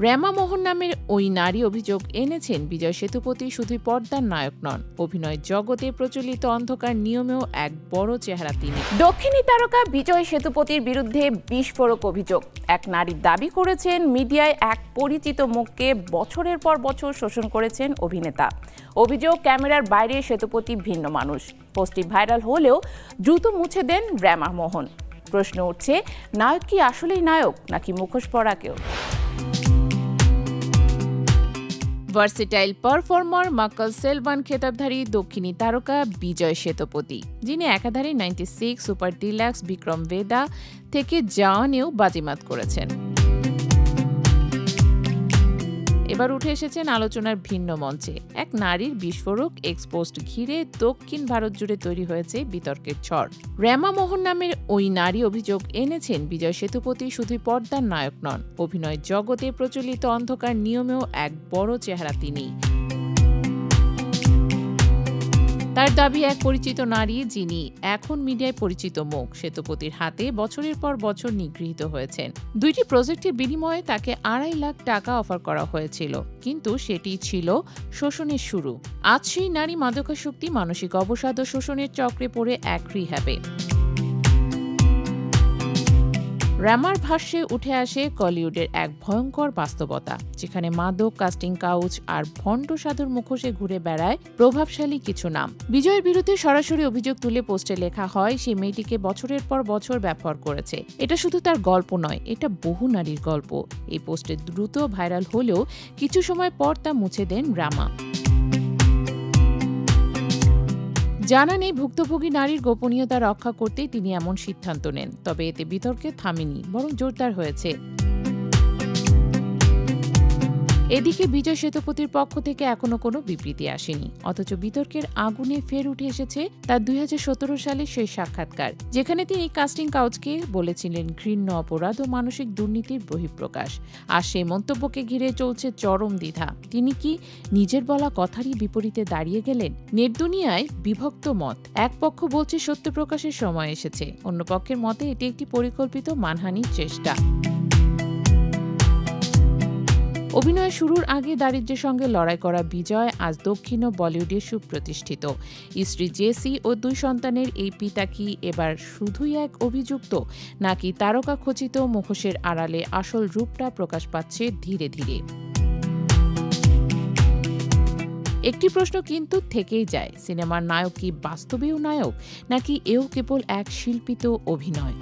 রেমা মোহন নামের ওই নারী অভিযোগ এনেছেন বিজয় সেতুপতি শুধুই পর্দার নায়ক নন, অভিনয় জগতে প্রচলিত অন্ধকার নিয়মেও এক বড় চেহারা তিনি। দক্ষিণী তারকা বিজয় সেতুপতির বিরুদ্ধে বিস্ফোরক অভিযোগ। এক নারী দাবি করেছেন মিডিয়ায় এক পরিচিত মুখকে বছরের পর বছর শোষণ করেছেন অভিনেতা। অভিযোগ, ক্যামেরার বাইরে সেতুপতি ভিন্ন মানুষ। পোস্টটি ভাইরাল হলেও দ্রুত মুছে দেন রেমা মোহন। প্রশ্ন উঠছে, নায়ক কি আসলেই নায়ক নাকি মুখোশ পরা কেউ? ভার্সেটাইল পারফর্মার মাক্কাল সেলভান খেতাবধারী দক্ষিণী তারকা বিজয় সেতুপতি, যিনি একাধারে 96, সুপার ডিলাক্স, বিক্রম বেদা থেকে জাওয়ানেও বাজিমাত করেছেন, এবার উঠে এসেছেন আলোচনার ভিন্ন মঞ্চে। এক নারীর বিস্ফোরক এক্সপোস্ট ঘিরে দক্ষিণ ভারত জুড়ে তৈরি হয়েছে বিতর্কের ঝড়। রেমা মোহন নামের ওই নারী অভিযোগ এনেছেন বিজয় সেতুপতি শুধুই পর্দার নায়ক নন, অভিনয় জগতে প্রচলিত অন্ধকার নিয়মেও এক বড় চেহারা তিনি। তার দাবি, এক পরিচিত নারী যিনি এখন মিডিয়ায় পরিচিত মুখ, সেতুপতির হাতে বছরের পর বছর নিগৃহীত হয়েছেন। 2টি প্রজেক্টের বিনিময়ে তাকে 2.5 লাখ টাকা অফার করা হয়েছিল, কিন্তু সেটি ছিল শোষণের শুরু। আজ সেই নারী মাদকাসক্তি, মানসিক অবসাদ ও শোষণের চক্রে পড়ে এক রিহ্যাবে। রেমার ভাষ্যে উঠে আসে কলিউডের এক ভয়ঙ্কর বাস্তবতা, যেখানে মাদক, কাস্টিং কাউচ আর ভণ্ড সাধুর মুখোশে ঘুরে বেড়ায় প্রভাবশালী কিছু নাম। বিজয়ের বিরুদ্ধে সরাসরি অভিযোগ তুলে পোস্টে লেখা হয়, সেই মেয়েটিকে বছরের পর বছর ব্যবহার করেছে। এটা শুধু তার গল্প নয়, এটা বহু নারীর গল্প। এই পোস্টে দ্রুত ভাইরাল হলেও কিছু সময় পর তা মুছে দেন রেমা। জানা নেই ভুক্তভোগী নারীর গোপনীয়তা রক্ষা করতেই তিনি এমন সিদ্ধান্ত নেন। তবে এতে বিতর্কে থামেনি, বরং জোরদার হয়েছে। এদিকে বিজয় সেতুপতির পক্ষ থেকে এখনো কোনো বিবৃতি আসেনি, অথচ বিতর্কের আগুনে ফের উঠে এসেছে তার 2017 সালের সেই সাক্ষাৎকার, যেখানে তিনি কাস্টিং কাউচকে বলেছিলেন ঘৃণ্য অপরাধ ও মানসিক দুর্নীতির বহিঃপ্রকাশ। আর সেই মন্তব্যকে ঘিরে চলছে চরম দ্বিধা। তিনি কি নিজের বলা কথারই বিপরীতে দাঁড়িয়ে গেলেন? নেট দুনিয়ায় বিভক্ত মত। এক পক্ষ বলছে সত্য প্রকাশের সময় এসেছে, অন্য পক্ষের মতে এটি একটি পরিকল্পিত মানহানির চেষ্টা। অভিনয় শুরুর আগে দারিদ্র্যের সঙ্গে লড়াই করা বিজয় আজ দক্ষিণ বলিউডে সুপ্রতিষ্ঠিত। স্ত্রী জেসি ও 2 সন্তানের এই পিতা কি এবার শুধুই এক অভিযুক্ত, নাকি তারকা খচিত মুখোশের আড়ালে আসল রূপটা প্রকাশ পাচ্ছে ধীরে ধীরে? একটি প্রশ্ন কিন্তু থেকেই যায়, সিনেমার নায়ক কি বাস্তবেও নায়ক, নাকি এও কেবল এক শিল্পিত অভিনয়?